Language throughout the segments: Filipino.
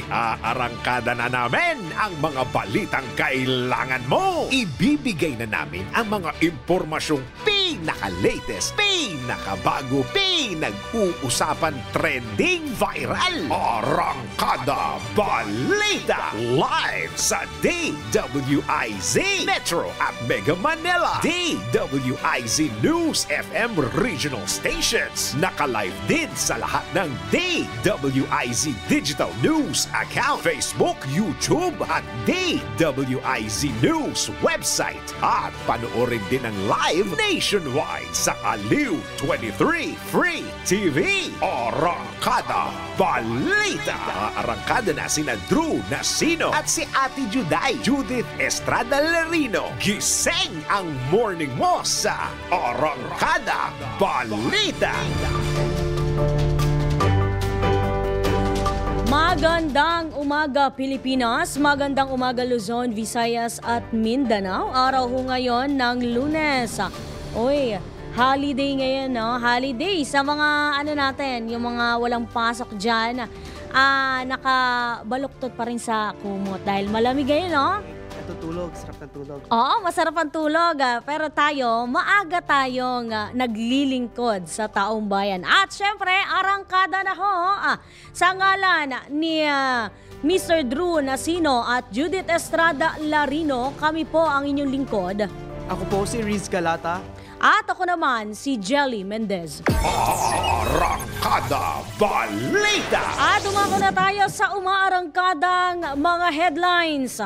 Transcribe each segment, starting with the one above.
Iaarangkada na namin ang mga balitang kailangan mo. Ibibigay na namin ang mga impormasyong pinaka-latest, pinakabago, pinag-uusapan, trending, viral. Arangkada Balita live sa DWIZ Metro at Mega Manila, DWIZ News FM regional stations. Naka-live din sa lahat ng DWIZ Digital News account, Facebook, YouTube at DWIZ News website. At panoorin din ang live nationwide sa Aliw 23 Free TV. Arangkada Balita. Arangkada na sina Drew Nasino at si Ate Juday, Judith Estrada Larino. Gising ang morning mo sa Arangkada Balita. Magandang umaga Pilipinas, magandang umaga Luzon, Visayas at Mindanao. Araw ho ngayon ng Lunes. Uy, holiday ngayon, no? Holiday sa mga natin, yung mga walang pasok dyan. Nakabaluktot pa rin sa kumot dahil malamig ngayon, no? Tutulog, sarap ng tulog. Oo, masarap ang tulog. Pero tayo, maaga tayong naglilingkod sa taong bayan. At syempre, arangkada na ho sa ngalan ni Mr. Drew Nasino at Judith Estrada Larino. Kami po ang inyong lingkod. Ako po si Riz Galata. At ako naman si Jelly Mendez. Arangkada Balita. At umako na tayo sa umaarangkadang mga headlines.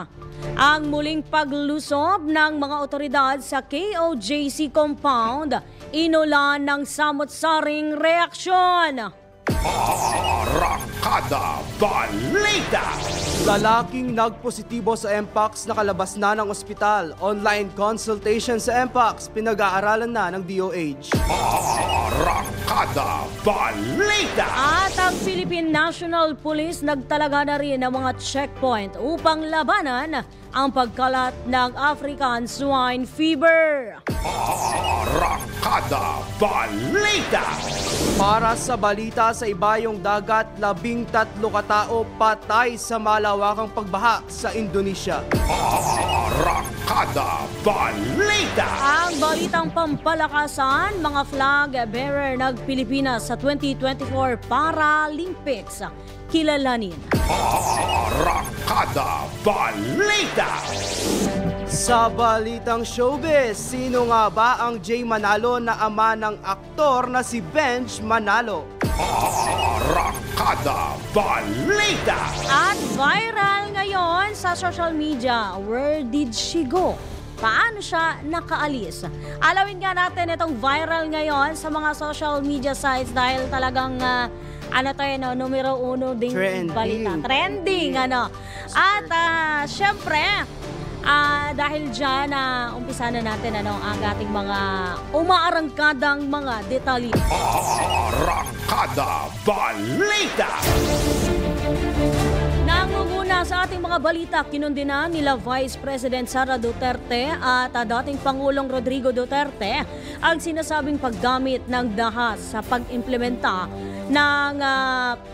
Ang muling paglusob ng mga otoridad sa KOJC compound, inulan ng samot-saring reaksyon. Arangkada Balita. Lalaking nagpositibo sa MPOX nakalabas na ng ospital. Online consultation sa MPOX, pinag-aaralan na ng DOH. Arangkada Balita. At ang Philippine National Police nagtalaga na rin ng mga checkpoint upang labanan ang pagkalat ng African Swine Fever. Arangkada Balita. Para sa balita sa ibayong dagat, 13 katao patay sa malawakang pagbaha sa Indonesia. Arangkada Balita. Ang balitang pampalakasan, mga flag bearer ng Pilipinas sa 2024 Paralympics. Kilalanin. Arangkada Balita. Sa balitang showbiz, sino nga ba ang Jay Manalo na ama ng aktor na si Benj Manalo? Arangkada Balita. At viral ngayon sa social media, where did she go? Paano siya nakaalis? Alawin nga natin itong viral ngayon sa mga social media sites dahil talagang numero uno ding balita. Trending, At syempre, dahil dyan, umpisa na natin ang ating mga umaarangkadang mga detalye. Arangkada Balita. Nangunguna sa ating mga balita, kinundina nila Vice President Sara Duterte at dating Pangulong Rodrigo Duterte ang sinasabing paggamit ng dahas sa pag-implementa ng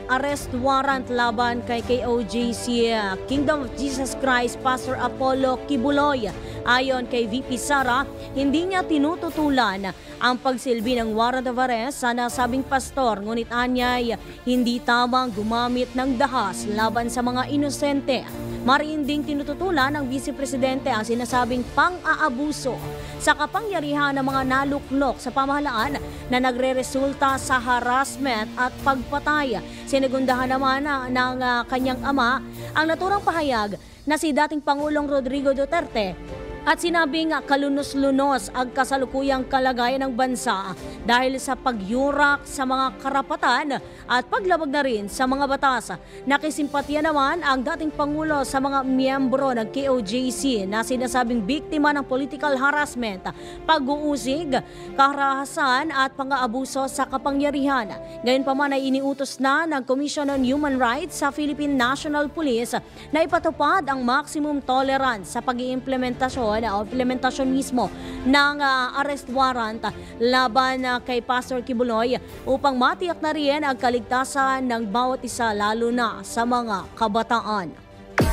arrest warrant laban kay KOJC Kingdom of Jesus Christ Pastor Apollo Kibuloy. Ayon kay VP Sara, hindi niya tinututulan ang pagsilbi ng warrant of arrest sa nasabing pastor, ngunit anyay hindi tamang gumamit ng dahas laban sa mga inosente. Mariin ding tinututulan ng Vice Presidente ang sinasabing pang-aabuso sa kapangyarihan ng mga naluklok sa pamahalaan na nagre-resulta sa harassment at pagpatay. Sinigundahan naman ng kanyang ama ang naturang pahayag na si dating Pangulong Rodrigo Duterte at sinabing kalunos-lunos ang kasalukuyang kalagayan ng bansa dahil sa pagyurak sa mga karapatan at paglabag na rin sa mga batas. Nakisimpatya naman ang dating Pangulo sa mga miyembro ng KOJC na sinasabing biktima ng political harassment, pag-uusig, karahasan at pang-aabuso sa kapangyarihan. Gayunpaman ay iniutos na ng Commission on Human Rights sa Philippine National Police na ipatupad ang maximum tolerance sa pag-iimplementasyon implementasyon o implementasyon mismo ng arrest warrant laban kay Pastor Kibuloy upang matiyak na rin ang kaligtasan ng bawat isa lalo na sa mga kabataan.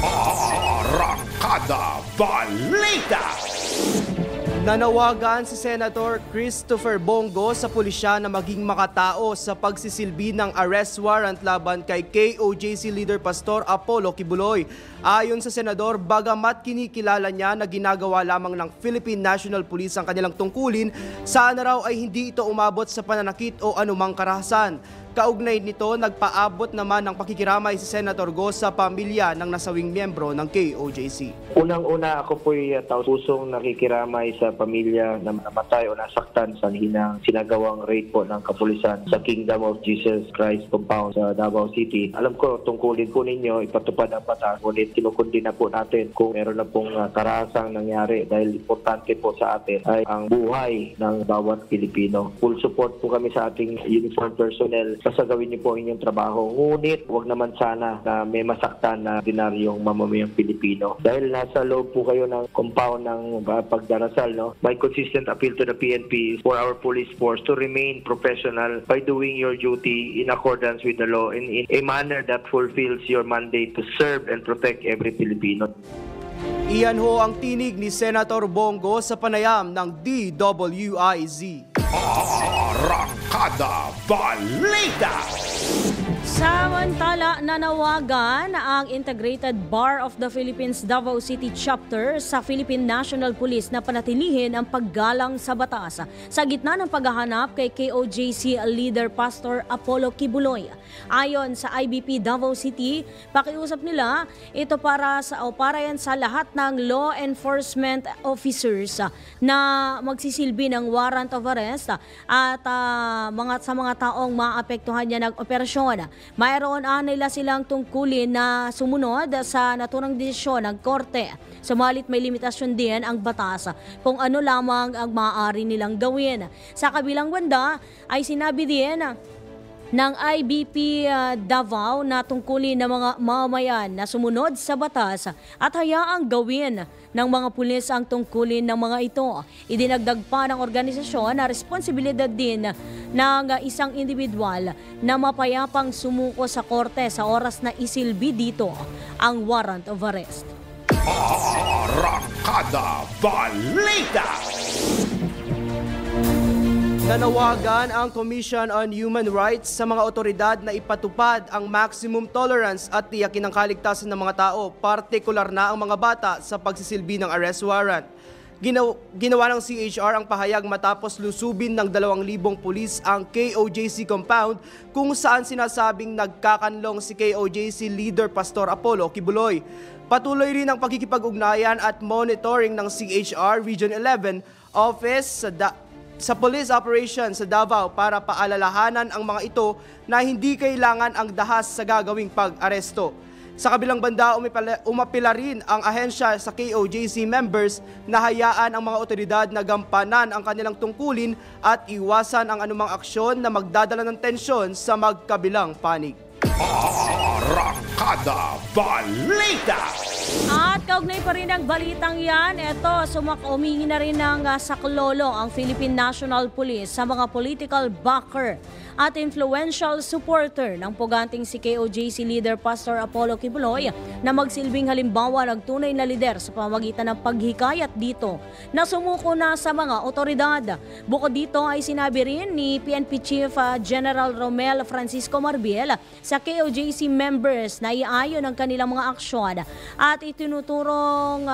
Arangkada Balita. Nanawagan si Senator Christopher Bongo sa pulisya na maging makatao sa pagsisilbi ng arrest warrant laban kay KOJC Leader Pastor Apollo Kibuloy. Ayon sa senador, bagamat kinikilala niya na ginagawa lamang ng Philippine National Police ang kanilang tungkulin, sana raw ay hindi ito umabot sa pananakit o anumang karahasan. Kaugnay nito, nagpaabot naman ng pakikiramay si Senator Go sa pamilya ng nasawing miyembro ng KOJC. Unang-una, ako po'y taus-pusong nakikiramay sa pamilya na namatay o nasaktan sa sinagawang raid po ng kapulisan sa Kingdom of Jesus Christ compound sa Davao City. Alam ko, tungkulin po ninyo, ipatupad ang batas, ngunit kinukundina po natin kung meron na pong karahasang nangyari dahil importante po sa atin ay ang buhay ng bawat Pilipino. Full support po kami sa ating uniformed personnel. Kasagawin niyo po inyong trabaho. Ngunit, huwag naman sana na may masaktan na dinaryong mamamayang Pilipino. Dahil nasa loob po kayo ng compound ng pagdarasal, no? My consistent appeal to the PNP is for our police force to remain professional by doing your duty in accordance with the law and in a manner that fulfills your mandate to serve and protect every Filipino. Iyan ho ang tinig ni Senator Bongo sa panayam ng DWIZ. Arangkada Balita. Samantala, nanawagan ang Integrated Bar of the Philippines Davao City Chapter sa Philippine National Police na panatilihin ang paggalang sa batas sa gitna ng paghahanap kay KOJC Leader Pastor Apollo Kibuloy. Ayon sa IBP Davao City, pakiusap nila ito para yan sa lahat ng law enforcement officers na magsisilbi ng warrant of arrest at sa mga taong maapektuhan niya ng operasyon. Mayroon nila silang tungkulin na sumunod sa naturang desisyon ng korte. Sumalit may limitasyon din ang batas kung ano lamang ang maaari nilang gawin. Sa kabilang banda ay sinabi din ng IBP Davao na tungkulin ng mga mamamayan na sumunod sa batas at hayaang gawin ng mga pulis ang tungkulin ng mga ito. Idinagdag pa ng organisasyon na responsibilidad din ng isang individual na mapayapang sumuko sa korte sa oras na isilbi dito ang warrant of arrest. Arangkada Balita. Nanawagan ang Commission on Human Rights sa mga otoridad na ipatupad ang maximum tolerance at tiyakin ang kaligtasan ng mga tao, partikular na ang mga bata sa pagsisilbi ng arrest warrant. Ginawa ng CHR ang pahayag matapos lusubin ng 2,000 pulis ang KOJC compound kung saan sinasabing nagkakanlong si KOJC Leader Pastor Apollo Kibuloy. Patuloy rin ang pagkikipag-ugnayan at monitoring ng CHR Region 11 Office sa police operation sa Davao para paalalahanan ang mga ito na hindi kailangan ang dahas sa gagawing pag-aresto. Sa kabilang banda, umapila rin ang ahensya sa KOJC members na hayaan ang mga otoridad na gampanan ang kanilang tungkulin at iwasan ang anumang aksyon na magdadala ng tensyon sa magkabilang panig. Arangkada Balita. At kaugnay pa rin ang balitang yan, humingi na rin ng saklolo ang Philippine National Police sa mga political backer at influential supporter ng puganting si KOJC Leader Pastor Apollo Kibuloy na magsilbing halimbawa ng tunay na lider sa pamamagitan ng paghikayat dito na sumuko na sa mga otoridad. Bukod dito ay sinabi rin ni PNP Chief General Romel Francisco Marbiel sa KOJC members na iayon ang kanilang mga aksyon at itinuturong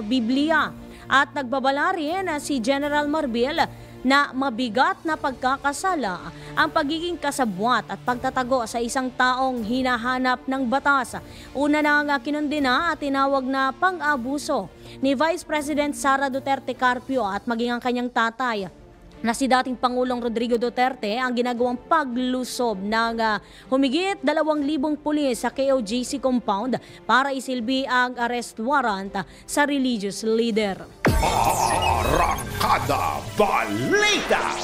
Biblia at nagbabala rin si General Marbiel na mabigat na pagkakasala ang pagiging kasabwat at pagtatago sa isang taong hinahanap ng batas. Una na nga kinundina at tinawag na pang-abuso ni Vice President Sara Duterte Carpio at maging ang kanyang tatay na si dating Pangulong Rodrigo Duterte ang ginagawang paglusob ng humigit 2,000 pulis sa KOJC compound para isilbi ang arrest warrant sa religious leader. Arangkada Balita.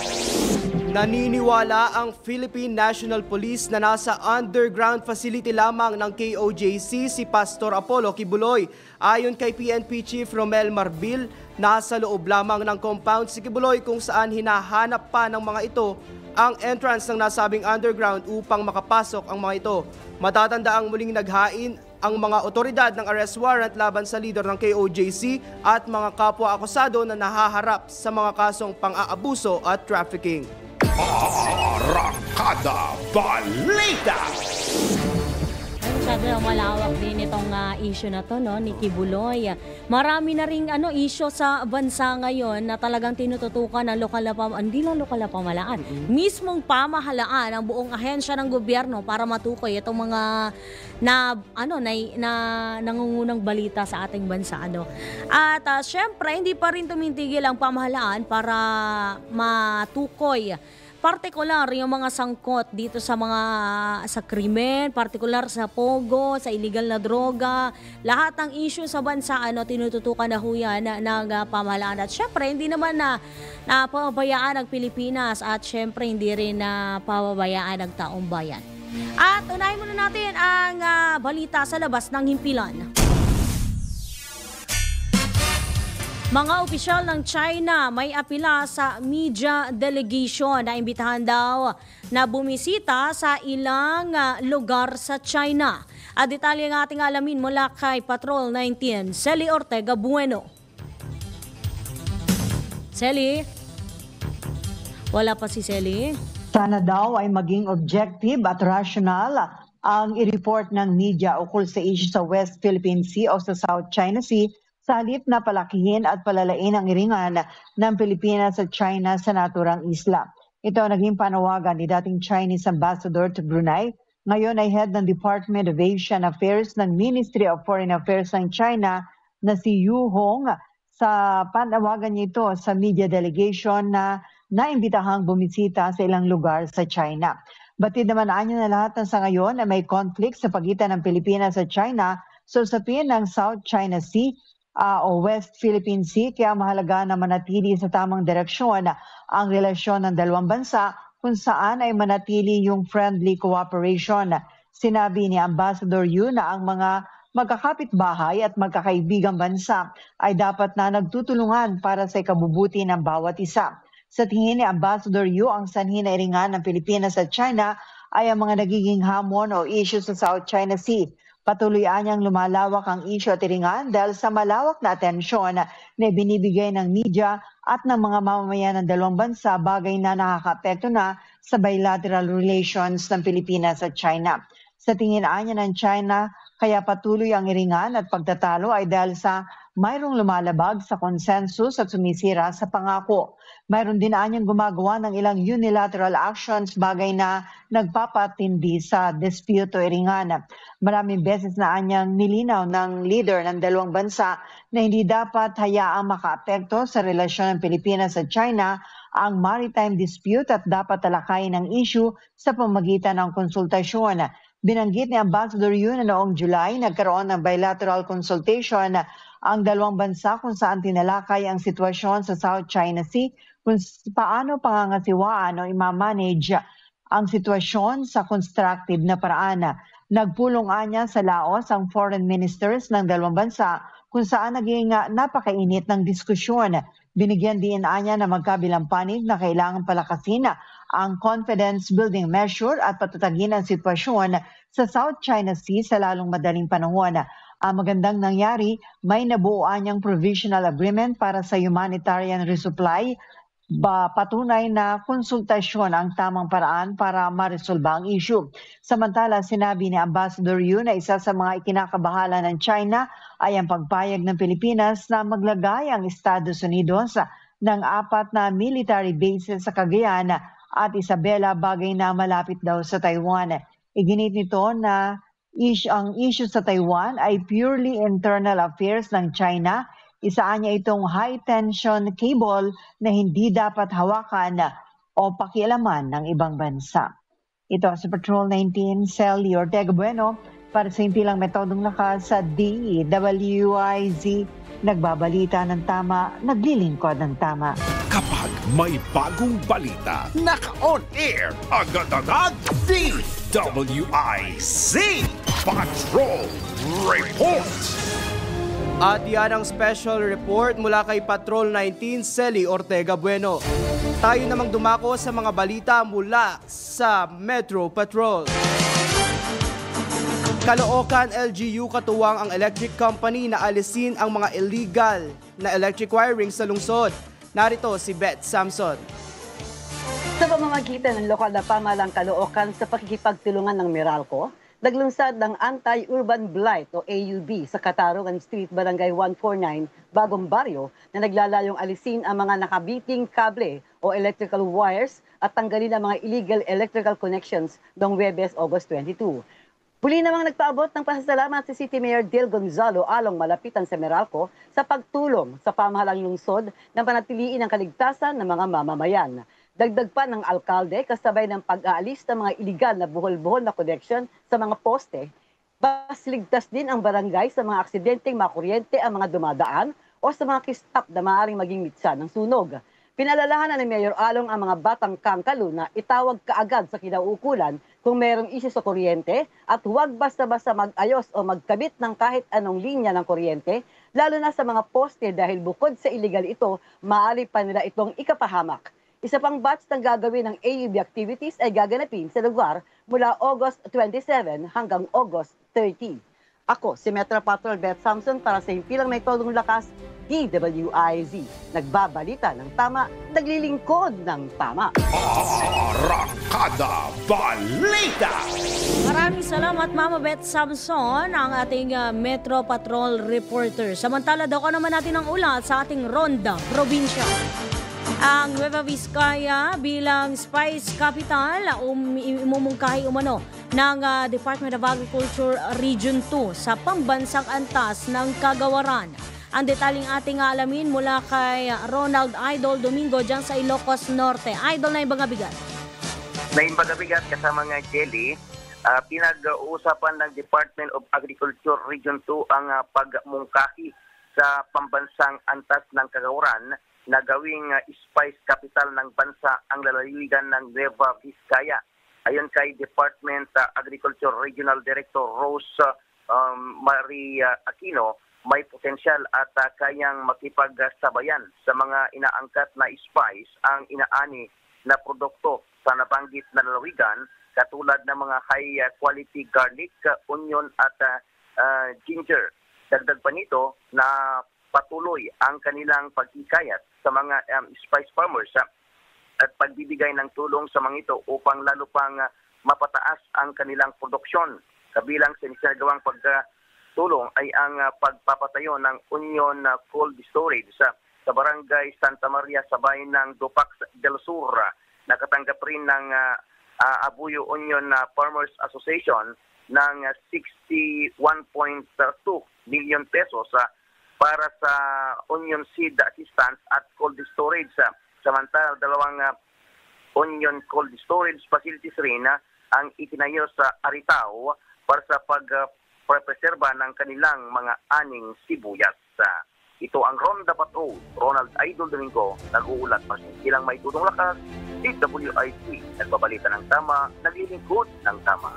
Naniniwala ang Philippine National Police na nasa underground facility lamang ng KOJC si Pastor Apollo Kibuloy. Ayon kay PNP Chief Romel Marbil, nasa loob lamang ng compound si Kibuloy kung saan hinahanap pa ng mga ito ang entrance ng nasabing underground upang makapasok ang mga ito. Matatanda ang muling naghain ang mga otoridad ng arrest warrant laban sa leader ng KOJC at mga kapwa-akusado na nahaharap sa mga kasong pang-aabuso at trafficking. Arrancada Balita! Masyado malawak din itong issue na to, no, ni Kibuloy. Marami na ring issue sa bansa ngayon na talagang tinututukan ng lokal na hindi lang lokal na pamahalaan. Mismong pamahalaan ang buong ahensya ng gobyerno para matukoy itong mga nangungunang balita sa ating bansa, ano. At syempre, hindi pa rin tumitigil ang pamahalaan para matukoy partikular yung mga sangkot dito sa krimen, partikular sa pogo, sa illegal na droga, lahat ng issue sa bansa tinututukan na huyan ng pamahalaan. At syempre, hindi naman na pababayaan ang Pilipinas at syempre hindi rin na pababayaan ang taong bayan. At unahin muna natin ang balita sa labas ng himpilan. Mga opisyal ng China may apila sa media delegation na imbitahan daw na bumisita sa ilang lugar sa China. At detalye ng ating alamin mula kay Patrol 19, Celi Ortega Bueno. Celi? Wala pa si Celi? Sana daw ay maging objective at rational ang i-report ng media ukol sa issue sa West Philippine Sea o sa South China Sea sa halip na palakihin at palalain ang iringan ng Pilipinas at China sa naturang isla. Ito naging panawagan ni dating Chinese Ambassador to Brunei. Ngayon ay head ng Department of Asian Affairs ng Ministry of Foreign Affairs ng China na si Yu Hong sa panawagan niya ito sa media delegation na naimbitahang bumisita sa ilang lugar sa China. Batid naman niya na lahat ng sa ngayon na may conflict sa pagitan ng Pilipinas at China sa usapin ng South China Sea o West Philippine Sea, kaya mahalaga na manatili sa tamang direksyon ang relasyon ng dalawang bansa kung saan ay manatili yung friendly cooperation. Sinabi ni Ambassador Yu na ang mga magkakapitbahay at magkakaibigang bansa ay dapat na nagtutulungan para sa ikabubuti ng bawat isa. Sa tingin ni Ambassador Yu, ang sanhi na iringan ng Pilipinas at China ay ang mga nagiging hamon o issue sa South China Sea. Patuloy niyang lumalawak ang issue at iringan dahil sa malawak na atensyon na binibigay ng media at ng mga mamamayan ng dalawang bansa, bagay na nakakaapekto na sa bilateral relations ng Pilipinas at China. Sa tingin niya ng China, kaya patuloy ang iringan at pagtatalo ay dahil sa mayroong lumalabag sa consensus at sumisira sa pangako. Mayroon din anyang gumagawa ng ilang unilateral actions, bagay na nagpapatindi sa dispute o iringan. Maraming beses na anyang nilinaw ng leader ng dalawang bansa na hindi dapat hayaang makaapekto sa relasyon ng Pilipinas at China ang maritime dispute at dapat talakayin ang issue sa pamamagitan ng konsultasyon. Binanggit ni Ambassador Yu na noong July nagkaroon ng bilateral consultation ang dalawang bansa kung saan tinalakay ang sitwasyon sa South China Sea, kung paano pangangasiwaan o imamanage ang sitwasyon sa constructive na paraan. Nagpulong niya sa Laos ang foreign ministers ng dalawang bansa kung saan naging napakainit ng diskusyon. Binigyan din niya na magkabilang panig na kailangan palakasin ang confidence building measure at patatagin ang sitwasyon sa South China Sea sa lalong madaling panahon. Ang magandang nangyari, may nabuuan niyang provisional agreement para sa humanitarian resupply. Patunay na konsultasyon ang tamang paraan para maresolba ang issue. Samantala, sinabi ni Ambassador Yu na isa sa mga ikinakabahala ng China ay ang pagpayag ng Pilipinas na maglagay ang Estados Unidos ng 4 na military bases sa Cagayan at Isabela, bagay na malapit daw sa Taiwan. Iginit nito na ang issue sa Taiwan ay purely internal affairs ng China. Isaan niya itong high-tension cable na hindi dapat hawakan o pakialaman ng ibang bansa. Ito sa Patrol 19, Celi Ortega Bueno, para sa Himpilang Metodong Lakas sa DWIZ. Nagbabalita ng tama, naglilingkod ng tama. Kapag May bagong balita. Naka-on air. Agad-agad. DWIZ Patrol Report. At yan ang special report mula kay Patrol 19 Celi Ortega Bueno. Tayo namang dumako sa mga balita mula sa Metro Patrol. Caloocan LGU katuwang ang electric company na alisin ang mga illegal na electric wiring sa lungsod. Narito si Beth Samson. Sa pamamagitan ng lokal na pamahalang Caloocan sa pakikipagtulungan ng Meralco, naglunsad ng Anti-Urban Blight o AUB sa Katarungan Street, Barangay 149, Bagong Baryo na naglalayong alisin ang mga nakabiting kable o electrical wires at tanggalin ang mga illegal electrical connections noong Webes, August 22. Muli namang nagpaabot ng pasasalamat si City Mayor Del Gonzalo along malapitan sa Meralco sa pagtulong sa pamahalang lungsod na panatiliin ang kaligtasan ng mga mamamayan. Dagdag pa ng alkalde kasabay ng pag-aalis ng mga iligal na buhol-buhol na connection sa mga poste. Bas ligtas din ang barangay sa mga aksidenteng makuryente ang mga dumadaan o sa mga kistap na maaaring maging mitsa ng sunog. Pinalalahanan ni Mayor Along ang mga batang kangkalo na itawag kaagad sa kinauukulan kung mayroong isyu sa kuryente at huwag basta-basta mag-ayos o magkabit ng kahit anong linya ng kuryente, lalo na sa mga poste dahil bukod sa illegal ito, maaari pa nila itong ikapahamak. Isa pang batch ng gagawin ng AUB activities ay gaganapin sa lugar mula August 27 hanggang August 30. Ako, si Metro Patrol Beth Samson para sa Himpilang May Tolong Lakas, DWIZ. Nagbabalita ng tama, naglilingkod ng tama. Arangkada Balita. Maraming salamat Mama Beth Samson, ang ating Metro Patrol reporter. Samantala daw naman natin ang ulat sa ating Ronda Probinsya. Ang Nueva Vizcaya bilang Spice Capital imumungkahi umano ng Department of Agriculture Region 2 sa pambansang antas ng kagawaran. Ang detaling ating alamin mula kay Ronald Idol Domingo dyan sa Ilocos Norte. Idol, na ibagabigat. Na ibagabigat kasama nga Jelly, pinag-uusapan ng Department of Agriculture Region 2 ang pagmungkahi sa pambansang antas ng kagawaran na gawing spice capital ng bansa ang lalawigan ng Nueva Vizcaya. Ayon kay Department Agriculture Regional Director Rose Marie Aquino, may potensyal at kayang makipagsabayan sa mga inaangkat na spice ang inaani na produkto sa nabanggit na lalawigan katulad ng mga high quality garlic, onion at ginger. Dagdag pa nito na patuloy ang kanilang pagkikayat sa mga spice farmers at pagbibigay ng tulong sa mga ito upang lalo pang mapataas ang kanilang produksyon. Kabilang sa isinagawang pagtulong ay ang pagpapatayo ng onion cold storage sa barangay Santa Maria sa bayan ng Dupax del Sur. Nakatanggap rin ng Abuyo Onion Farmers Association ng 61.2 million pesos para sa onion seed assistance at cold storage. Samantala, dalawang onion cold storage facilities rin ang itinayo sa Aritao para sa pagpreserba ng kanilang mga aning sibuyas. Ito ang Ronda Patrol, Ronald Idol Domingo, nag-uulat pa silang may tutong lakas, DWIZ, nagbabalita ng tama, naglilingkod ng tama.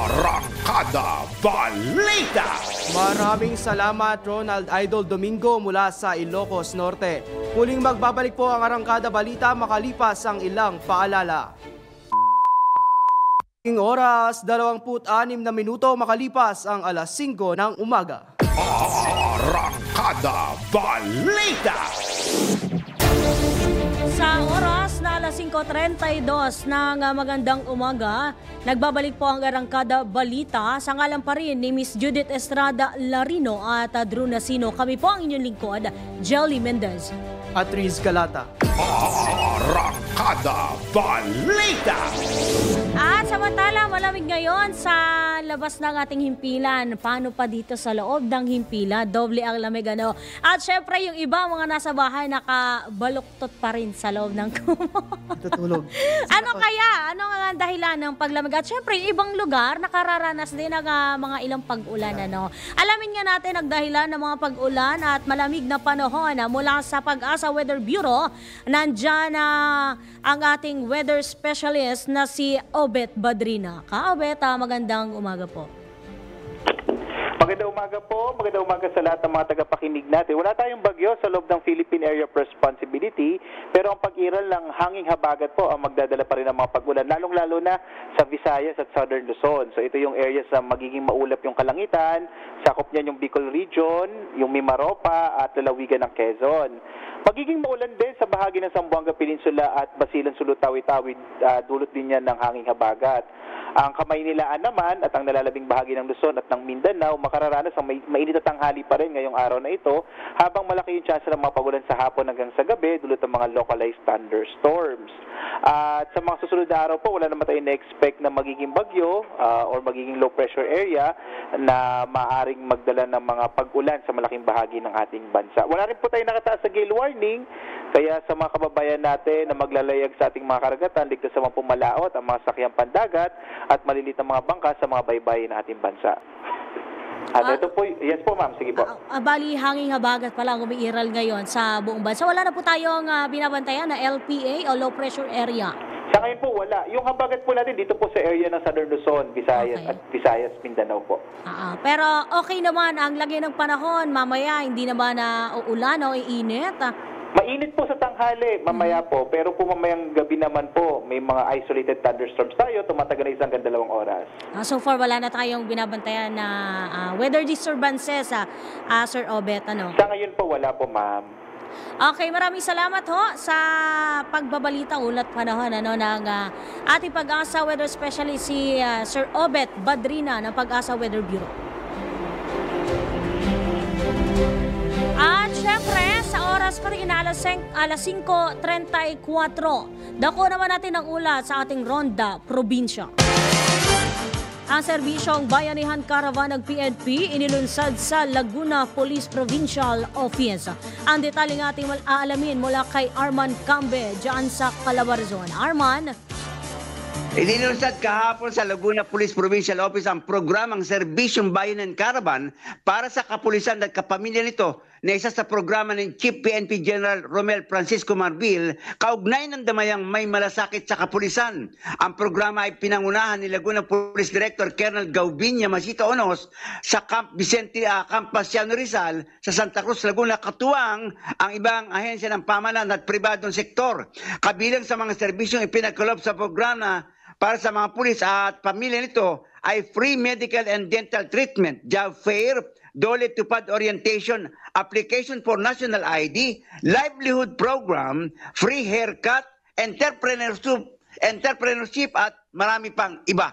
Arangkada Balita. Maraming salamat Ronald Idol Domingo mula sa Ilocos Norte. Muling magbabalik po ang Arangkada Balita makalipas ang ilang paalala. Oras, 26 na minuto makalipas ang alas 5 ng umaga. Arangkada Balita. Sa oras na alas 5:32 ng magandang umaga, nagbabalik po ang Arangkada Balita sa ngalan pa rin ni Miss Judith Estrada Larino at Drew Nasino. Kami po ang inyong lingkod, Jelly Mendez At Riz Galata. Arangkada Arangkada Balita. At samantala, malamig ngayon sa labas ng ating himpilan. Paano pa dito sa loob ng himpilan? Doble ang lamig, ano? At syempre, yung iba, mga nasa bahay, nakabaluktot pa rin sa loob ng kumot. Tutulog. Ano kaya? Ano ang dahilan ng paglamig? At syempre, yung ibang lugar, nakararanas din ng mga ilang pag-ulan, ano? Alamin nga natin ang dahilan ng mga pag-ulan at malamig na panahon mula sa Pag-asa Weather Bureau. Nandyan ang ating weather specialist na si Obet Badrina. Ka-Obet, magandang umaga po. Magandang umaga po. Magandang umaga sa lahat ng mga tagapakinig natin. Wala tayong bagyo sa loob ng Philippine Area of Responsibility, pero ang pag-iral ng hanging habagat po ang magdadala pa rin ng mga pag-ulan, lalong-lalo na sa Visayas at Southern Luzon. So ito yung areas na magiging maulap yung kalangitan, sakop niyan yung Bicol Region, yung Mimaropa at lalawigan ng Quezon. Magiging maulan din sa bahagi ng Zamboanga Peninsula at Basilan, Sulu, Tawi-Tawi, dulot din yan ng hanging habagat. Ang Kamaynilaan naman at ang nalalabing bahagi ng Luzon at ng Mindanao makararanas ang mainit na tanghali pa rin ngayong araw na ito, habang malaki yung chance ng mga pagulan sa hapon hanggang sa gabi dulot ng mga localized thunderstorms. At sa mga susunod na araw po, wala naman tayong na-expect na magiging bagyo or magiging low pressure area na maaring magdala ng mga pag-ulan sa malaking bahagi ng ating bansa. Wala rin po tayong nakataas sa gale warning, kaya sa mga kababayan natin na maglalayag sa ating mga karagatan, ligtas sa mga pumalaot, ang mga sakyang pandagat at malilit na mga bangka sa mga baybayin ng ating bansa. At ito po, yes po ma'am, sige po. Bali, hanging habagat pala ang umiiral ngayon sa buong bansa. Wala na po tayong binabantayan na LPA o low pressure area. Sa ngayon po wala. Yung habagat po natin dito po sa area ng Southern Luzon, Visayas at Visayas, Mindanao po. Pero okay naman ang lagay ng panahon. Mamaya hindi naman na uulan o iinit. Mainit po sa tanghali, mamaya po, pero po mamayang gabi naman po, may mga isolated thunderstorms tayo, tumatagal na 1 hanggang 2 oras. So far, wala na tayong binabantayan na weather disturbances, Sir Obet, ano? Sa ngayon po, wala po, ma'am. Okay, maraming salamat ho sa pagbabalita ulat panahon ng ating Pag-asa Weather Specialist si Sir Obet Badrina ng Pag-asa Weather Bureau. At syempre, sa oras pa rin alas 5:34, dako naman natin ang ulat sa ating Ronda Probinsya. Ang serbisyong Bayanihan Caravan ng PNP inilunsad sa Laguna Police Provincial Office. Ang detaling ating aalamin mula kay Arman Cambe dyan sa Calabarzon. Arman? Inilunsad kahapon sa Laguna Police Provincial Office ang programang Serbisyong Bayanan Caravan para sa kapulisan at kapamilya nito na isa sa programa ng Chief PNP General Romel Francisco Marbil kaugnay ng damayang may malasakit sa kapulisan. Ang programa ay pinangunahan ni Laguna Police Director Colonel Gaubinya Masita Onos sa Camp Vicente Camp Pasiano Rizal sa Santa Cruz, Laguna, katuwang ang ibang ahensya ng pamahalaan at pribadong sektor. Kabilang sa mga serbisyong ipinagkaloob sa programa para sa mga pulis at pamilya nito ay free medical and dental treatment, job fair, dole tupad orientation, application for national ID, livelihood program, free haircut, entrepreneurship at marami pang iba.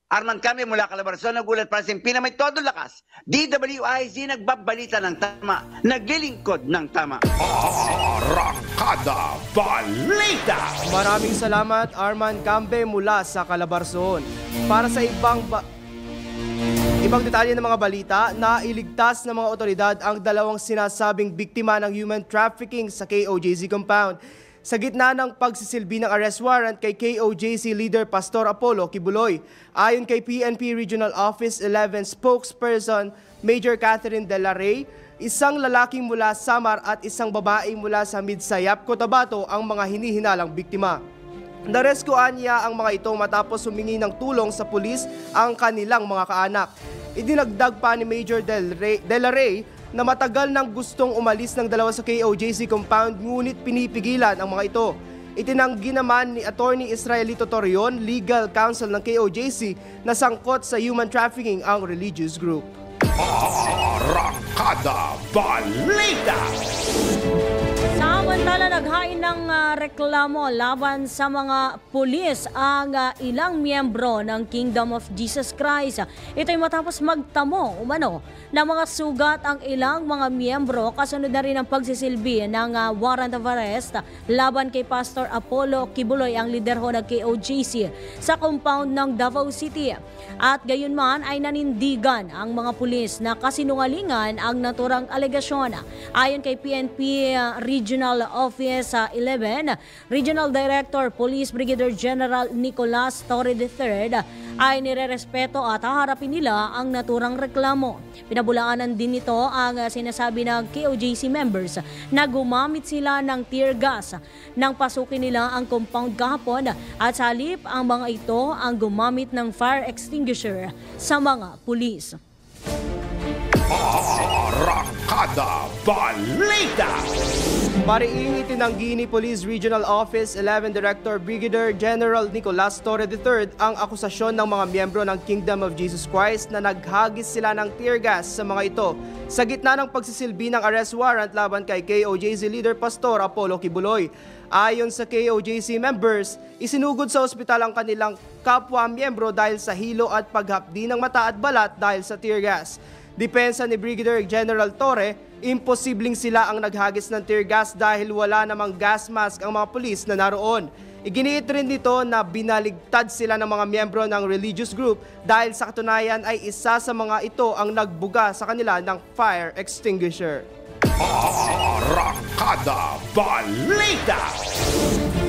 Arman kami mula Calabarzon, nagulat para sa Pina, may todo lakas. DWIZ nagbabalita ng tama, naglilingkod ng tama. Arangkada Balita. Maraming salamat Arman Cambe mula sa Calabarzon. Para sa ibang detalye ng mga balita, nailigtas ng mga otoridad ang 2 sinasabing biktima ng human trafficking sa KOJC compound. Sa gitna ng pagsisilbi ng arrest warrant kay KOJC leader Pastor Apollo Kibuloy. Ayon kay PNP Regional Office 11 spokesperson Major Catherine De La Rey, isang lalaking mula Samar at isang babae mula sa Midsayap, Cotabato ang mga hinihinalang biktima. Nareskuan niya ang mga ito matapos humingi ng tulong sa pulis ang kanilang mga kaanak. Idinagdag pa ni Major De La Rey na matagal nang gustong umalis ng 2 sa KOJC compound ngunit pinipigilan ang mga ito. Itinanggi naman ni Attorney Israelito Torreon, legal counsel ng KOJC, na sangkot sa human trafficking ang religious group. Arangkada Balita. Samantala, naghain ng reklamo laban sa mga pulis ang ilang miyembro ng Kingdom of Jesus Christ. Ito'y matapos magtamo umano ng mga sugat ang ilang mga miyembro kasunod na rin ang pagsisilbi ng warrant of arrest laban kay Pastor Apollo Kibuloy, ang lider ho ng KOJC sa compound ng Davao City. At gayon man ay nanindigan ang mga pulis na kasinungalingan ang naturang alegasyon. Ayon kay PNP Regional Office 11, Regional Director Police Brigadier General Nicolas Torre III ay nirerespeto at haharapin nila ang naturang reklamo. Pinabulaanan din nito ang sinasabi ng KOJC members na gumamit sila ng tear gas nang pasukin nila ang compound kahapon at sa halip ang mga ito ang gumamit ng fire extinguisher sa mga pulis. Arangkada Balita! Pariing itinanggi ni Police Regional Office 11 Director Brigadier General Nicolas Torre III ang akusasyon ng mga miyembro ng Kingdom of Jesus Christ na naghagis sila ng tear gas sa mga ito sa gitna ng pagsisilbi ng arrest warrant laban kay KOJC leader Pastor Apollo Kibuloy. Ayon sa KOJC members, isinugod sa ospital ang kanilang kapwa miyembro dahil sa hilo at paghapdi ng mata at balat dahil sa tear gas. Depensa ni Brigadier General Torre, imposibleng sila ang naghagis ng tear gas dahil wala namang gas mask ang mga pulis na naroon. Iginiit rin nito na binaligtad sila ng mga miyembro ng religious group dahil sa katunayan ay isa sa mga ito ang nagbuga sa kanila ng fire extinguisher. Arangkada Balita!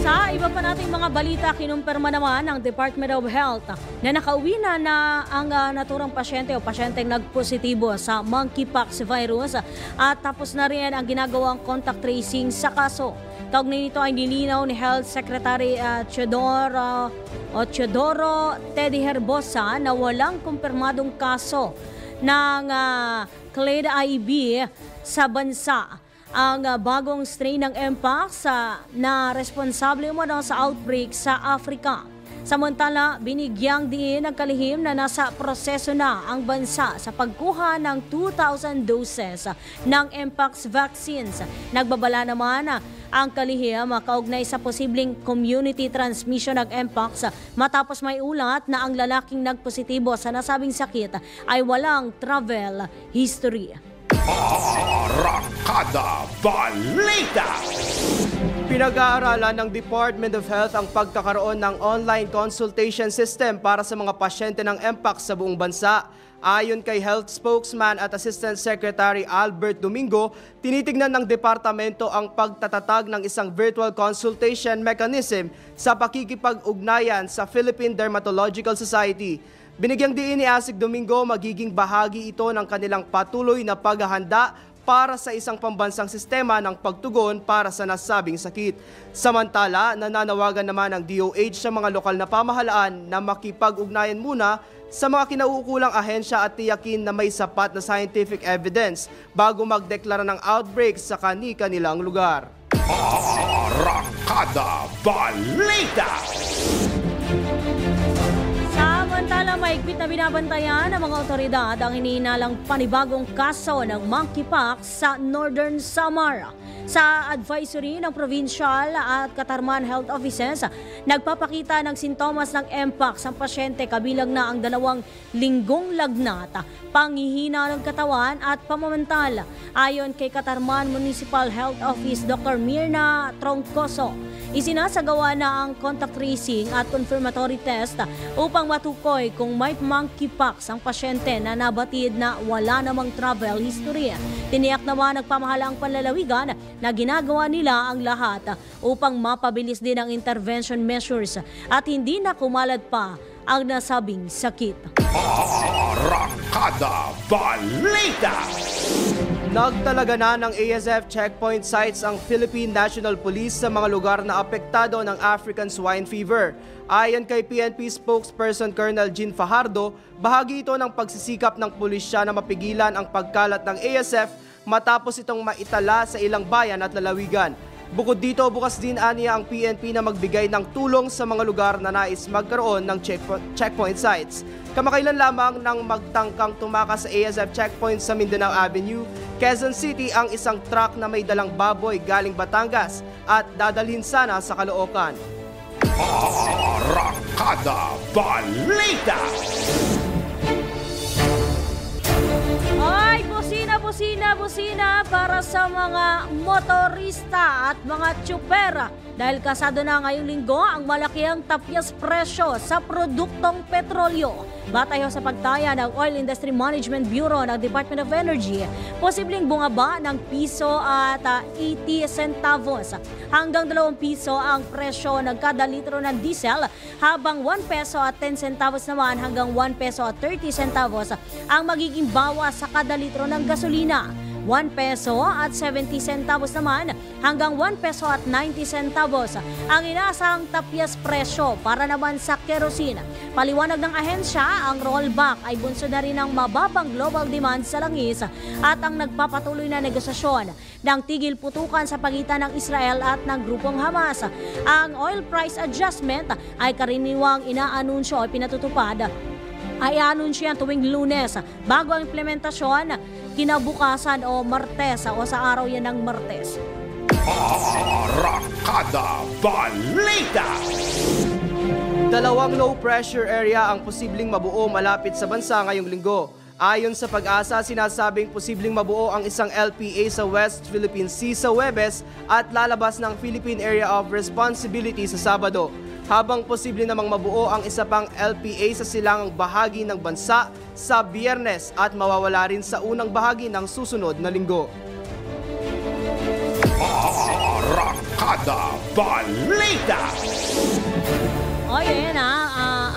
Sa iba pa nating mga balita, kinumpirma naman ng Department of Health na nakauwi na ang naturang pasyente o pasyenteng nagpositibo sa monkeypox virus at tapos na rin ang ginagawang contact tracing sa kaso. Kaugnay nito ay nilinaw ni Health Secretary Teodoro Teddy Herbosa na walang kumpirmadong kaso ng Clade IB sa bansa. Ang bagong strain ng Mpox na responsable umano sa outbreak sa Africa. Samantala, binigyang diin ng kalihim na nasa proseso na ang bansa sa pagkuha ng 2,000 doses ng Mpox vaccines. Nagbabala naman ang kalihim kaugnay sa posibleng community transmission ng Mpox matapos may ulat na ang lalaking nagpositibo sa nasabing sakit ay walang travel history. Arangkada Balita! Pinag-aaralan ng Department of Health ang pagkakaroon ng online consultation system para sa mga pasyente ng Mpox sa buong bansa. Ayon kay Health Spokesman at Assistant Secretary Albert Domingo, tinitignan ng departamento ang pagtatatag ng isang virtual consultation mechanism sa pakikipag-ugnayan sa Philippine Dermatological Society. Binigyang diin ni Asik Domingo, magiging bahagi ito ng kanilang patuloy na paghahanda para sa isang pambansang sistema ng pagtugon para sa nasabing sakit. Samantala, nananawagan naman ang DOH sa mga lokal na pamahalaan na makipag-ugnayan muna sa mga kinauukulang ahensya at tiyakin na may sapat na scientific evidence bago magdeklara ng outbreak sa kani-kanilang lugar. Arangkada Balita! Samantala, mahigpit na binabantayan ng mga otoridad ang iniinalang panibagong kaso ng monkeypox sa Northern Samar. Sa advisory ng Provincial at Katarman Health Offices, nagpapakita ng sintomas ng Mpox ang pasyente kabilang na ang 2 linggong lagnat, panghihina ng katawan at pamamantal. Ayon kay Katarman Municipal Health Office Dr. Mirna Troncoso, isinasagawa na ang contact tracing at confirmatory test upang matukoy kung may monkeypox ang pasyente na nabatid na wala namang travel history. Tiniyak naman nagpamahala ang panlalawigan na ginagawa nila ang lahat upang mapabilis din ang intervention measures at hindi na kumalat pa ang nasabing sakit. Arangkada Balita! Nagtalaga na ng ASF checkpoint sites ang Philippine National Police sa mga lugar na apektado ng African swine fever. Ayon kay PNP spokesperson Colonel Jean Fajardo, bahagi ito ng pagsisikap ng pulisya na mapigilan ang pagkalat ng ASF matapos itong maitala sa ilang bayan at lalawigan. Bukod dito, bukas din aniya ang PNP na magbigay ng tulong sa mga lugar na nais magkaroon ng checkpoint sites. Kamakailan lamang nang magtangkang tumakas sa ASF checkpoint sa Mindanao Avenue, Quezon City ang isang truck na may dalang baboy galing Batangas at dadalhin sana sa Caloocan. Arangkada Balita! Ay, busina para sa mga motorista at mga tsuper. Dahil kasado na ngayong linggo ang malakiang tapyas presyo sa produktong petrolyo. Batay sa pagtaya ng Oil Industry Management Bureau ng Department of Energy, posibleng bumaba ng piso at 80 centavos hanggang 2 piso ang presyo ng kada litro ng diesel, habang 1 peso at 10 centavos naman hanggang 1 peso at 30 centavos ang magiging bawas sa kada litro ng gasolina. 1 peso at 70 centavos naman hanggang 1 peso at 90 centavos ang inaasahang tapyas presyo para naman sa kerosene. Paliwanag ng ahensya, ang rollback ay bunso na rin ng mababang global demand sa langis at ang nagpapatuloy na negosasyon ng tigil putukan sa pagitan ng Israel at ng grupong Hamas. Ang oil price adjustment ay karaniwang inaanunsyo o pinatutupad ay anunsyan tuwing Lunes bago ang implementasyon kinabukasan o Martes o sa araw yan ng Martes. Arangkada Balita! 2 low pressure area ang posibleng mabuo malapit sa bansa ngayong linggo. Ayon sa Pag-asa, sinasabing posibleng mabuo ang isang LPA sa West Philippine Sea sa Huwebes at lalabas ng Philippine Area of Responsibility sa Sabado, habang posible namang mabuo ang isa pang LPA sa silangang bahagi ng bansa sa Biyernes at mawawala rin sa unang bahagi ng susunod na linggo. Arangkada Balita! O yan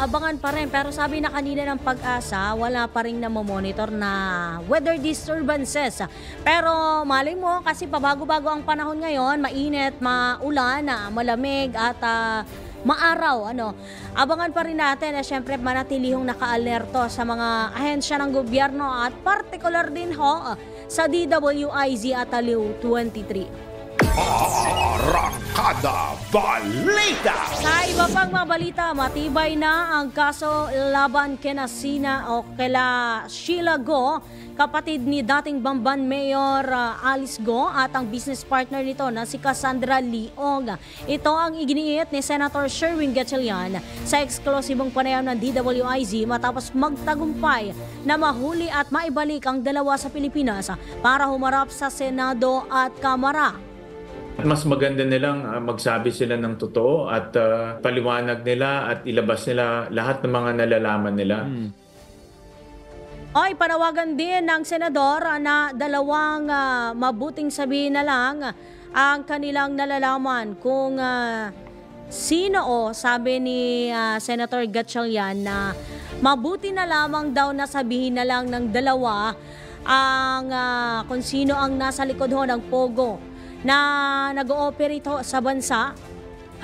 abangan pa rin. Pero sabi na kanina ng Pag-asa, wala pa rin namomonitor na weather disturbances. Pero malay mo, kasi pabago-bago ang panahon ngayon, mainit, maulan, malamig at maaraw. Abangan pa rin natin na syempre manatilihong naka-alerto sa mga ahensya ng gobyerno at partikular din sa DWIZ at Aliw 23. Arangkada Balita! Sa iba pang mga balita, matibay na ang kaso laban kina Sheila Go, kapatid ni dating Bamban Mayor Alice Go at ang business partner nito na si Cassandra Leong. Ito ang iginiit ni Senator Sherwin Gatchalian sa eksklusibong panayam ng DWIZ matapos magtagumpay na mahuli at maibalik ang dalawa sa Pilipinas para humarap sa Senado at Kamara. Mas maganda nilang magsabi sila ng totoo at paliwanag nila at ilabas nila lahat ng mga nalalaman nila. Ay, panawagan din ng senador na dalawang mabuting sabihin na lang ang kanilang nalalaman kung sino sabi ni Senator Gatchalian na mabuti na lamang daw na sabihin na lang ng dalawa ang kung sino ang nasa likod ng Pogo na nag-ooperate sa bansa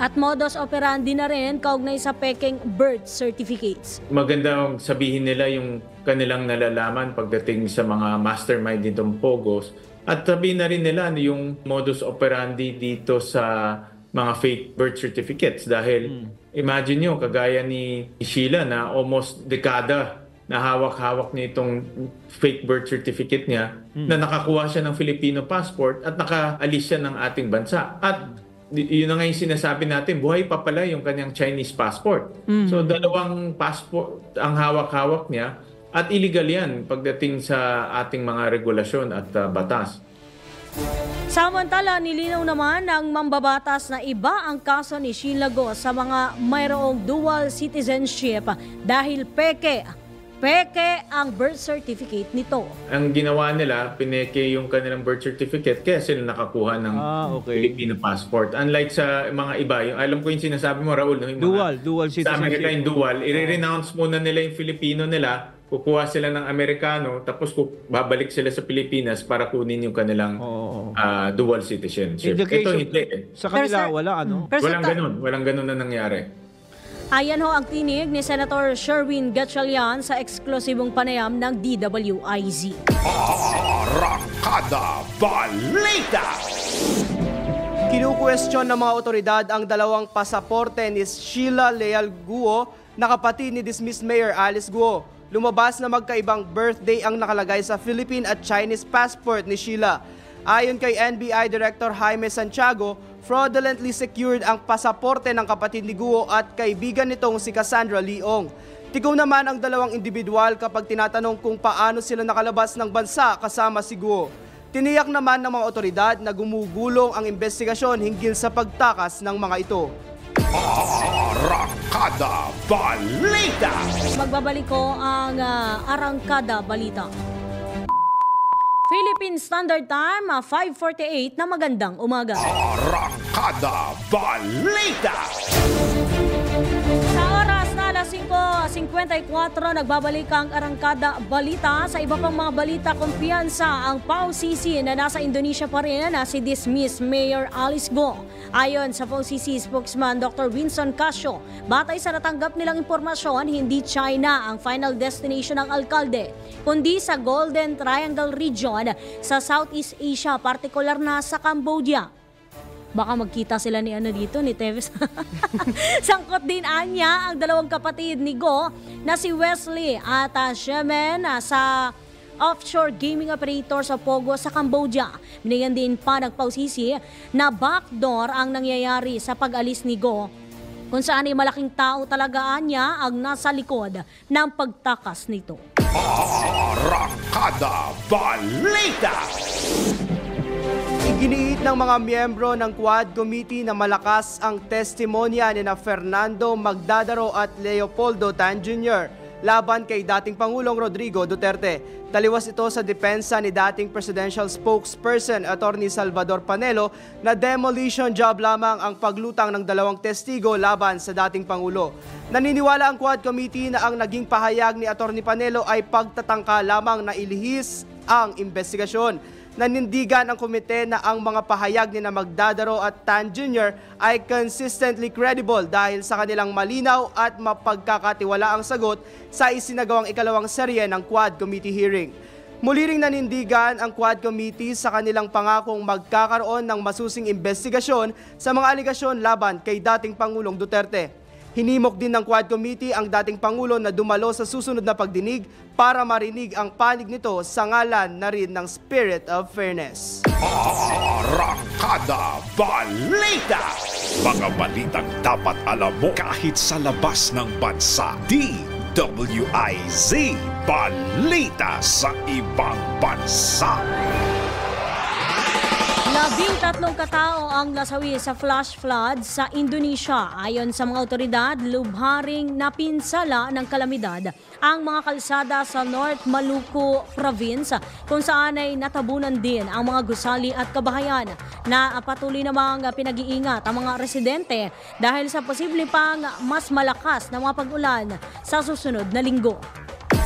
at modus operandi na rin kaugnay sa peking birth certificates. Maganda sabihin nila yung kanilang nalalaman pagdating sa mga mastermind nitong Pogos at sabihin na rin nila yung modus operandi dito sa mga fake birth certificates dahil imagine nyo kagaya ni Sheila na almost dekada na hawak-hawak niya itong fake birth certificate niya na nakakuha siya ng Filipino passport at nakaalis siya ng ating bansa. At yun na nga yung sinasabi natin, buhay pa pala yung kanyang Chinese passport. So dalawang passport ang hawak-hawak niya at illegal yan pagdating sa ating mga regulasyon at batas. Samantala, nilinaw naman ng mambabatas na iba ang kaso ni Sheila Go sa mga mayroong dual citizenship dahil peke ang birth certificate nito. Ang ginawa nila, pineke yung kanilang birth certificate kaya sila nakakuha ng Filipino passport. Unlike sa mga iba, yung, alam ko yung sinasabi mo, Raul, no, yung dual citizenship. Sa Amerika yung dual, i-renounce muna nila yung Filipino nila, kukuha sila ng Amerikano, tapos babalik sila sa Pilipinas para kunin yung kanilang dual citizenship. Ito hindi. Sa kanila, wala Walang ganun na nangyari. Ayan ang tinig ni Senator Sherwin Gatchalian sa eksklusibong panayam ng DWIZ. Arangkada Balita! Kinukwestiyon ng mga otoridad ang dalawang pasaporte ni Sheila Leal Guo na kapatid ni dismissed Mayor Alice Guo. Lumabas na magkaibang birthday ang nakalagay sa Philippine at Chinese passport ni Sheila. Ayon kay NBI Director Jaime Santiago, fraudulently secured ang pasaporte ng kapatid ni Guo at kaibigan nitong si Cassandra Leong. Tigaw naman ang dalawang individual kapag tinatanong kung paano sila nakalabas ng bansa kasama si Guo. Tiniyak naman ng mga otoridad na gumugulong ang investigasyon hinggil sa pagtakas ng mga ito. Arangkada Balita! Magbabalik ko ang Arangkada Balita. Philippine Standard Time, 5:48 na magandang umaga. Arangkada Balita! Sa oras na alas 5:54, nagbabalik ang Arangkada Balita. Sa iba pang mga balita, kumpiyansa ang PAO-CC na nasa Indonesia pa rin na si dismissed Mayor Alice Guo. Ayon sa PAO-CC spokesman Dr. Winston Casio, batay sa natanggap nilang impormasyon, hindi China ang final destination ng alkalde, kundi sa Golden Triangle region sa Southeast Asia, partikular na sa Cambodia. Baka magkita sila ni Teves. Sangkot din anya ang dalawang kapatid ni Go na si Wesley at Shemen sa offshore gaming operator sa Pogo sa Cambodia. Binigyan din pa ng PAO-CC na backdoor ang nangyayari sa pag-alis ni Go, kung saan ay malaking tao talaga anya ang nasa likod ng pagtakas nito. Arangkada Balita! Iginiit ng mga miyembro ng Quad Committee na malakas ang testimonya ni Fernando Magdadaro at Leopoldo Tan Jr. laban kay dating Pangulong Rodrigo Duterte. Taliwas ito sa depensa ni dating presidential spokesperson Attorney Salvador Panelo na demolition job lamang ang paglutang ng dalawang testigo laban sa dating Pangulo. Naniniwala ang Quad Committee na ang naging pahayag ni Attorney Panelo ay pagtatangka lamang na ilihis ang investigasyon. Nanindigan ang komite na ang mga pahayag ni Magdadaro at Tan Jr. ay consistently credible dahil sa kanilang malinaw at mapagkakatiwalaang sagot sa isinagawang ikalawang serye ng Quad Committee hearing. Muli ring nanindigan ang Quad Committee sa kanilang pangakong magkakaroon ng masusing investigasyon sa mga aligasyon laban kay dating Pangulong Duterte. Hinimok din ng Quad Committee ang dating Pangulo na dumalo sa susunod na pagdinig para marinig ang panig nito sa ngalan na rin ng spirit of fairness. Arangkada Balita! Mga balitang dapat alam mo kahit sa labas ng bansa. DWIZ Balita sa ibang bansa. 13 katao ang nasawi sa flash flood sa Indonesia. Ayon sa mga otoridad, lubharing napinsala ng kalamidad ang mga kalsada sa North Maluku Province, kung saan ay natabunan din ang mga gusali at kabahayan. Na patuloy namang pinag-iingat ang mga residente dahil sa posible pang mas malakas na mga pag-ulan sa susunod na linggo.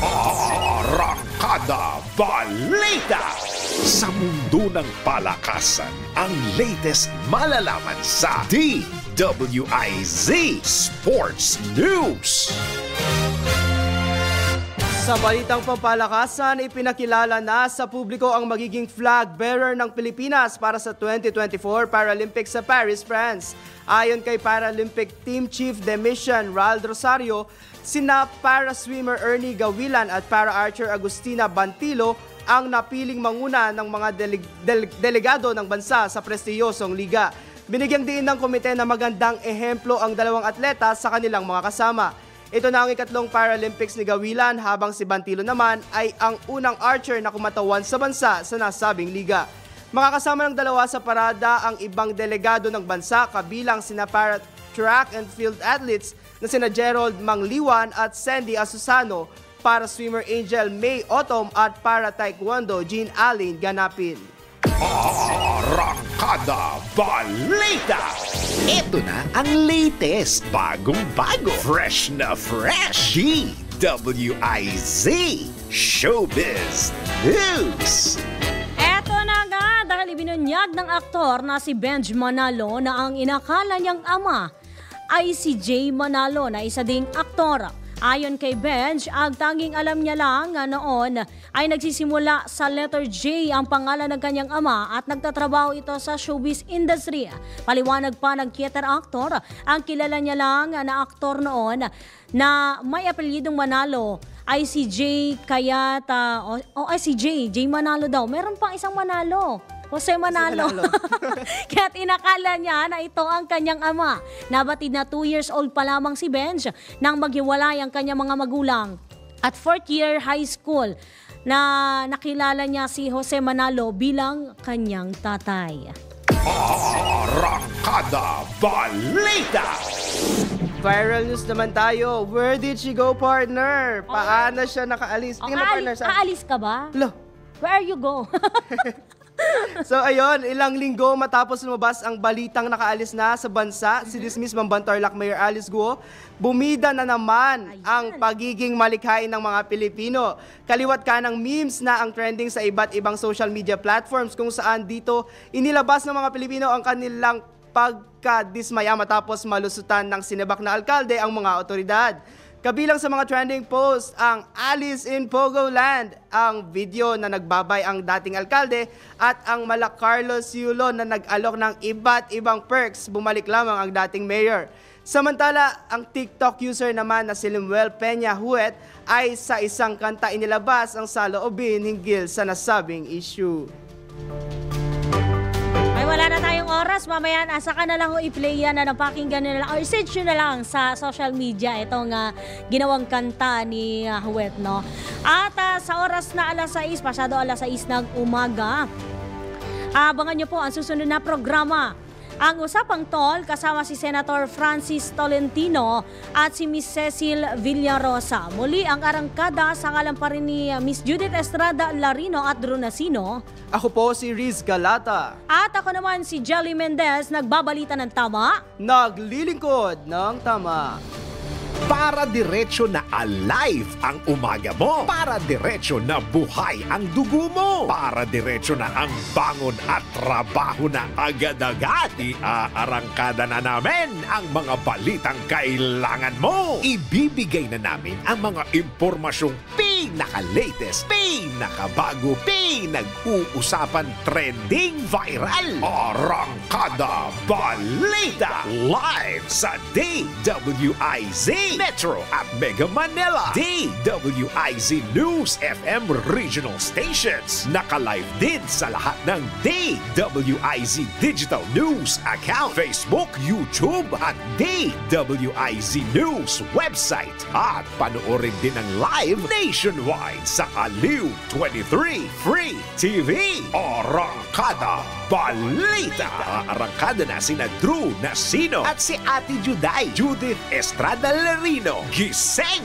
Arangkada Balita! Sa mundo ng palakasan, ang latest malalaman sa DWIZ Sports News. Sa balitang pampalakasan, ipinakilala na sa publiko ang magiging flag bearer ng Pilipinas para sa 2024 Paralympics sa Paris, France. Ayon kay Paralympic Team Chief de Mission Ral Rosario, sina para-swimmer Ernie Gawilan at para-archer Agustina Bantilo ang napiling manguna ng mga delegado ng bansa sa prestiyosong liga. Binigyang diin ng komite na magandang ehemplo ang dalawang atleta sa kanilang mga kasama. Ito na ang ikatlong Paralympics ni Gawilan, habang si Bantilo naman ay ang unang archer na kumatawan sa bansa sa nasabing liga. Makakasama ng dalawa sa parada ang ibang delegado ng bansa, kabilang sina para track and field athletes na sina Gerald Mangliwan at Sandy Asusano, para swimmer Angel May Otom at para taekwondo Jean Allen Ganapin. Arangkada Balita! Ito na ang latest, bagong-bago, fresh na fresh, DWIZ Showbiz News. Eto na nga, dahil ibinunyag ng aktor na si Benj Manalo na ang inakala niyang ama ay si Jay Manalo na isa ding aktor. Ayon kay Benj, ang tanging alam niya lang noon ay nagsisimula sa letter J ang pangalan ng kanyang ama at nagtatrabaho ito sa showbiz industry. Paliwanag pa ng theater actor, ang kilala niya lang na aktor noon na may apelyidong Manalo ay si J. Kayata, si J Manalo daw. Meron pang isang Manalo. Jose Manalo. Kaya inakala niya na ito ang kanyang ama. Nabatid na 2 years old pa lamang si Benj nang maghiwalay ang kanyang mga magulang. At 4th year high school na nakilala niya si Jose Manalo bilang kanyang tatay. Arangkada Balita! Viral news naman tayo. Where did she go, partner? Paano siya nakaalis? Tingnan mo, partner. Aalis ka ba? Lo. Where you go? So ayun, ilang linggo matapos lumabas ang balitang nakaalis na sa bansa, si dismissed Bamban Tarlac Mayor Alice Guo, bumida na naman ang pagiging malikhain ng mga Pilipino. Kaliwat ka ng memes na ang trending sa iba't ibang social media platforms kung saan dito inilabas ng mga Pilipino ang kanilang pagkadismaya matapos malusutan ng sinebak na alkalde ang mga otoridad. Kabilang sa mga trending post ang Alice in Pogoland, ang video na nagbabay ang dating alkalde at ang mala Carlos Yulo na nag-alok ng iba't ibang perks, bumalik lamang ang dating mayor. Samantala, ang TikTok user naman na si Limuel Peña Huet ay sa isang kanta inilabas ang saloobin hinggil sa nasabing issue. Ay, wala na tayong oras. Mamaya, asa ka na lang i-play yan na napakinggan na lang or search nyo na lang sa social media itong ginawang kanta ni Huwet, no? At sa oras na alas 6, pasado alas 6 ng umaga, abangan nyo po ang susunod na programa. Ang Usapang Tol kasama si Senator Francis Tolentino at si Miss Cecil Villarosa. Muli ang arangkada sa ngalan pa rin ni Miss Judith Estrada Larino at Drew Nasino. Ako po si Riz Galata. At ako naman si Jelly Mendez, nagbabalita ng tama. Naglilingkod ng tama. Para diretso na alive ang umaga mo. Para diretso na buhay ang dugo mo. Para diretso na ang bangon at trabaho na agad-agad. Iaarangkada na namin ang mga balitang kailangan mo. Ibibigay na namin ang mga impormasyong pinaka-latest, pinakabago, pinag-uusapan, trending, viral. Arangkada Balita. Live sa DWIZ Metro at Mega Manila. DWIZ News FM regional stations. Naka-live din sa lahat ng DWIZ Digital News account, Facebook, YouTube at DWIZ News website. At panoorin din ang live nationwide sa Aliw 23 Free TV. Arangkada Balita. Arangkada na sina Drew Nasino at si Ate Juday, Judith Estrada Larino. Gising